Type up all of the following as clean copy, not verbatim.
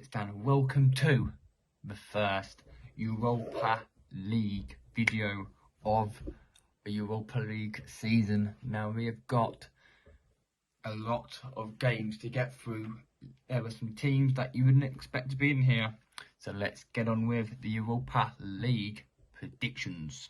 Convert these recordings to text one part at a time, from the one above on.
Celtics fan, welcome to the first Europa League video of the Europa League season. Now we have got a lot of games to get through. There were some teams that you wouldn't expect to be in here, so let's get on with the Europa League predictions.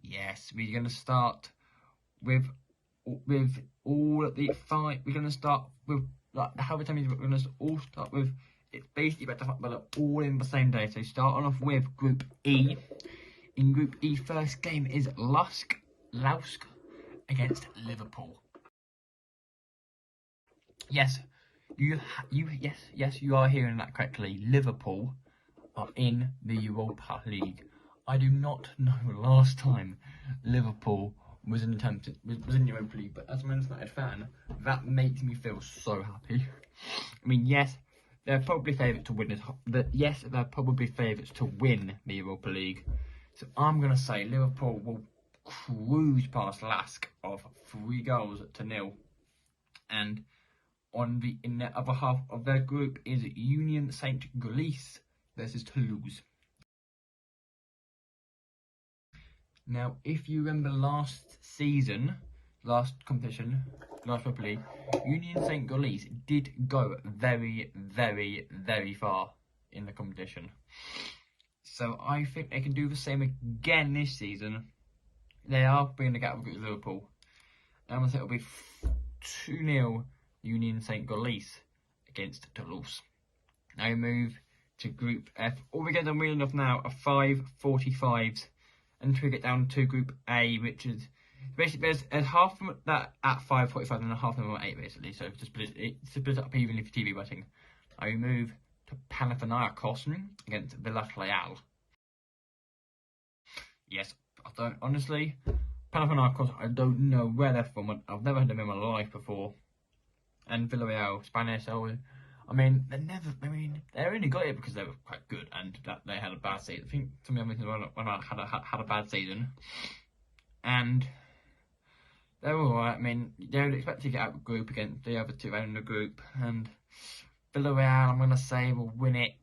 Yes, we're going to start with all the five. We're going to start with how many times we're going to all start with. It's basically better, but all in the same day. So starting off with Group E. In Group E, first game is Lausk against Liverpool. Yes, you are hearing that correctly. Liverpool are in the Europa League. I do not know last time Liverpool was in the Europa League, but as a Man United fan, that makes me feel so happy. I mean, yes, they're probably favourites to win it. Yes, they're probably favourites to win the Europa League. So I'm gonna say Liverpool will cruise past Lausk of 3-0. And in the other half of their group is Union Saint-Gilloise versus Toulouse. Now, if you remember last competition, last Europa League, Union Saint-Gilloise did go very, very, very far in the competition. So I think they can do the same again this season. They are bringing the gap with Liverpool. I'm going to say it'll be 2-0 Union Saint-Gilloise against Toulouse. Now we move to Group F. All we get on real enough now are 5:45s. Until we get down to Group A, which is basically there's half of them that at 5:45 and half of them at 8 basically. So to split it up evenly for TV betting. I move to Panathinaikos against Villarreal. Yes, Panathinaikos, I don't know where they're from. I've never heard them in my life before. And Villarreal, Spanish, they only got it because they were quite good and that they had a bad season. I think some of them had a bad season. And they were alright. I mean, they would expect to get out of the group against the other two in the group. And Villarreal, I'm going to say, will win it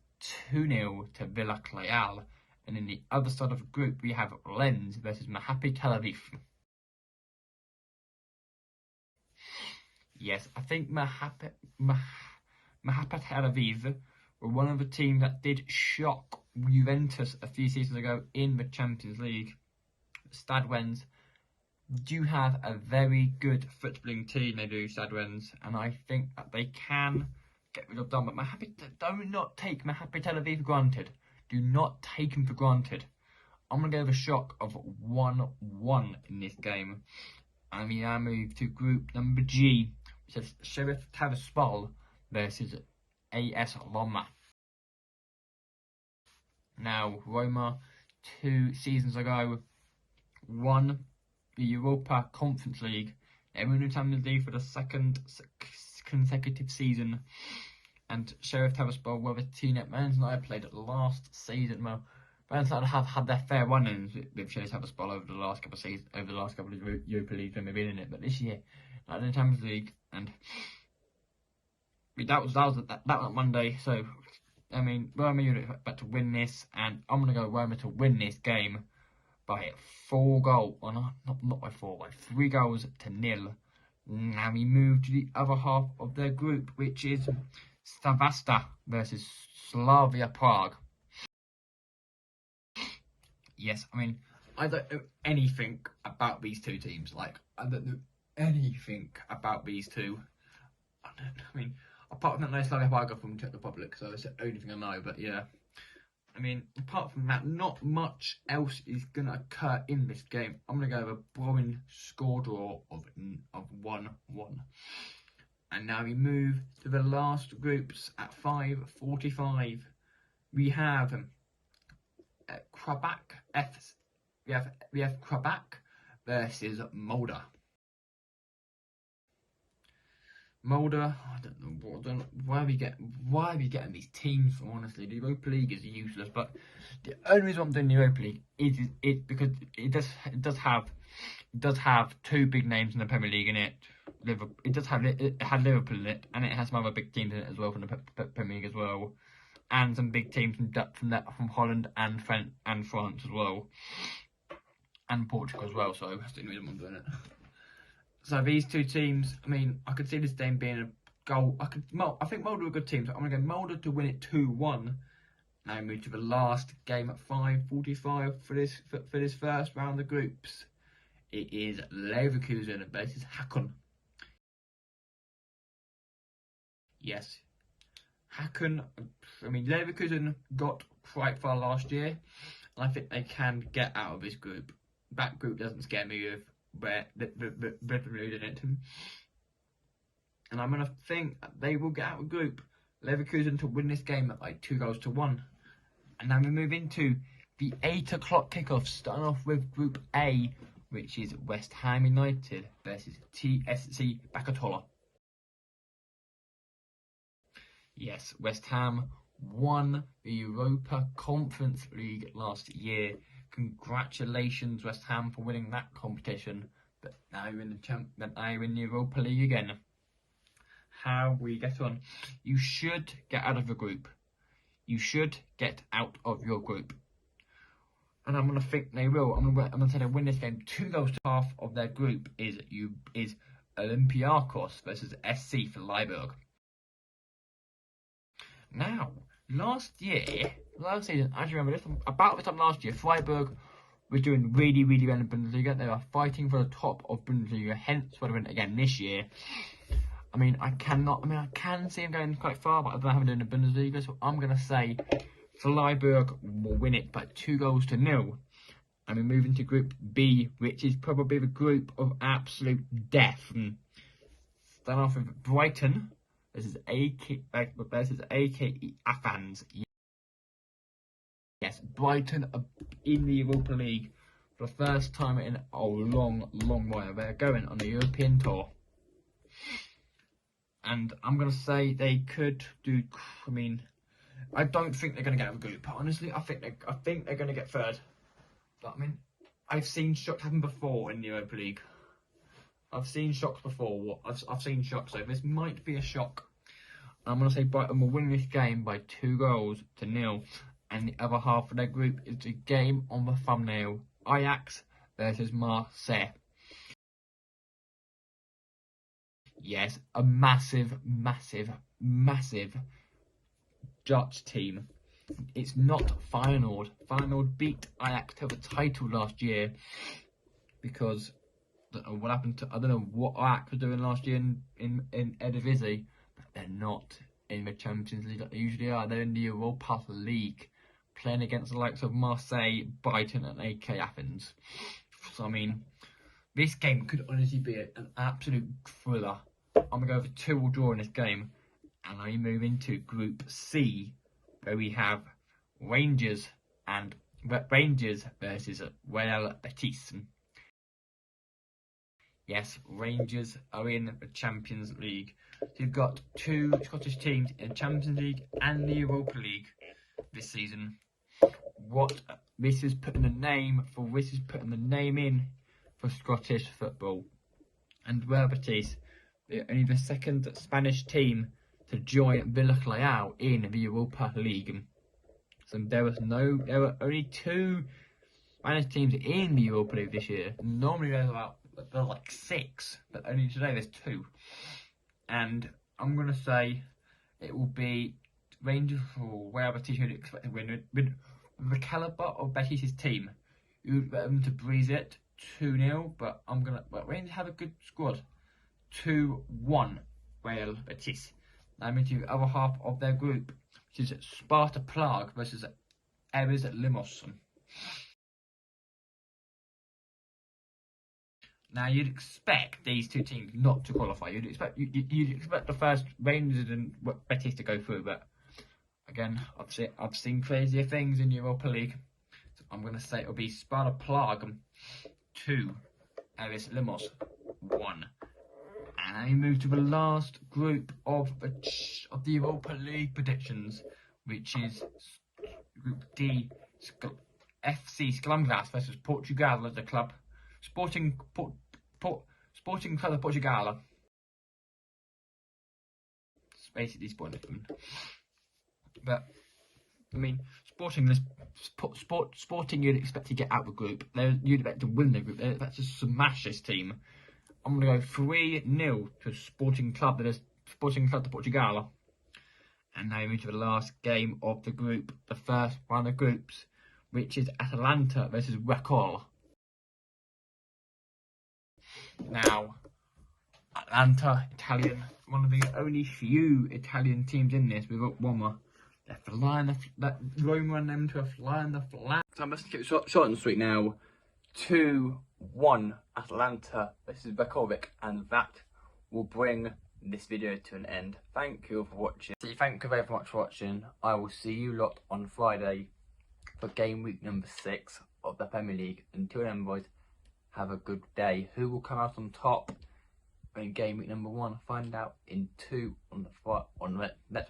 2-0 to Villarreal. And in the other side of the group, we have Lens versus Maccabi Tel Aviv. Yes, I think Maccabi Tel Aviv were one of the teams that did shock Juventus a few seasons ago in the Champions League. Stadwens do have a very good footballing team, they do, Stadwens, and I think that they can get rid of them. But do not take Maccabi Tel Aviv for granted. Do not take them for granted. I'm going to go with a shock of 1-1 in this game. And we now move to Group number G, which is Sheriff Tiraspol versus AS Roma. Now, Roma, 2 seasons ago, won the Europa Conference League. They won the Champions League for the second consecutive season. And Sheriff Tiraspol were the team that Man United played last season. Well, Man United have had their fair run-ins with Sheriff Tiraspol over the last couple of seasons, over the last couple of Europa Leagues when they've been in it. But this year, not in the Champions League, and that was Monday. So I mean, Roma you'd expect to win this, and I'm gonna go Roma to win this game by 4 goals. Well, not by 4, by 3-0. Now we move to the other half of their group, which is Stavasta versus Slavia Prague. Yes, I mean, I don't know anything about these two teams. Like, I don't know anything about these two. Apart from that, Slavia Prague are from Czech Republic, so that's the only thing I know. But yeah, I mean, apart from that, not much else is going to occur in this game. I'm going to go with a boring score draw of 1-1. And now we move to the last groups at 5:45. We have Quebec we have Quebec versus Mulder. Mulder, I don't know why are we getting these teams from, honestly. The Europa League is useless, but the only reason I'm doing the Europa League is because it does have two big names in the Premier League in it. It had Liverpool in it, and it has some other big teams in it as well from the Premier League as well, and some big teams from Holland and France as well, and Portugal as well. So that's the only reason I'm doing it. So these two teams, I mean, I could see this game being a goal. I think Mulder are a good team, so I'm going to go Mulder to win it 2-1. Now we move to the last game at 5:45 for this first round of groups. It is Leverkusen versus Hacken. Yes, Hacken. I mean, Leverkusen got quite far last year, and I think they can get out of this group. That group doesn't scare me with where the in it, and I'm gonna think they will get out of the group. Leverkusen to win this game at like 2-1. And now we move into the 8 o'clock kickoff, starting off with Group A, which is West Ham United versus TSC Bakatola. Yes, West Ham won the Europa Conference League last year. Congratulations, West Ham, for winning that competition. But now you're in the Europa League again. How we get on? You should get out of the group. You should get out of your group. And I'm gonna think they will. I'm gonna say they win this game. 2-0 to half of their group is Olympiacos versus SC for Freiburg. Now, last season, as you remember, about this time last year, Freiburg was doing really, really well in the Bundesliga. They were fighting for the top of Bundesliga, hence why they went again this year. I can see them going quite far, but I don't know how they're doing in the Bundesliga, so I'm going to say Freiburg will win it by 2-0. And we move into Group B, which is probably the group of absolute death. Start off with Brighton versus AEK Athens. Yes, Brighton are in the Europa League for the first time in a long, long while. They're going on the European tour. And I'm going to say they could do, I don't think they're going to get out of the group. Honestly, I think they're going to get third. But, I've seen shocks happen before in the Europa League. I've seen shocks before. I've seen shocks, so this might be a shock. I'm going to say Brighton will win this game by 2-0. And the other half of their group is the game on the thumbnail. Ajax versus Marseille. Yes, a massive, massive, massive Dutch team. It's not Feyenoord. Feyenoord beat Ajax to the title last year because I don't know what Ajax were doing last year in Eredivisie, but they're not in the Champions League like they usually are. They're in the Europa League, playing against the likes of Marseille, Brighton, and AEK Athens. So this game could honestly be an absolute thriller. I'm going to go for 2-2 draw in this game. And I move into Group C, where we have Rangers versus Real Betis. Yes, Rangers are in the Champions League. So you've got two Scottish teams in the Champions League and the Europa League this season. This is putting the name in for Scottish football. And Real Betis, they're only the second Spanish team to join Villarreal in the Europa League. So there were only 2 Spanish teams in the Europa League this year. Normally there's like 6, but only today there's 2. And I'm gonna say it will be Rangers or Real Betis who'd expect to win. With the calibre of Betis' team, you would bet them to breeze it 2-0, but Rangers have a good squad. 2-1 Real Betis. Now I'm into the other half of their group, which is Sparta Prague versus Erez Limos. Now you'd expect these two teams not to qualify. You'd expect the first Rangers and Betis to go through, but again, I've seen crazier things in Europa League. So I'm gonna say it'll be Sparta Prague 2, Erez Limos 1. And then we move to the last group of the Europa League predictions, which is Group D, FC Sklangras versus Portugal as a club. Sporting Club of Portugal. It's basically Sporting. But I mean, Sporting you'd expect to get out of the group. You'd expect to win the group. They'd expect to smash this team. I'm gonna go 3-0 to Sporting Club. That is Sporting Club de Portugal. And now we move to the last game of the group, the first round of groups, which is Atalanta versus Recall. Now, Atalanta, Italian, one of the only few Italian teams in this. We've got Roma. They're flying Roma and them to a fly in the flat. So I'm just keep it short and sweet now. 2-1 Atalanta versus Bekovic, and that will bring this video to an end. Thank you for watching. Thank you very much for watching. I will see you lot on Friday for game week number 6 of the Premier League. Until then, boys, have a good day. Who will come out on top in game week number 1? Find out in 2 on the next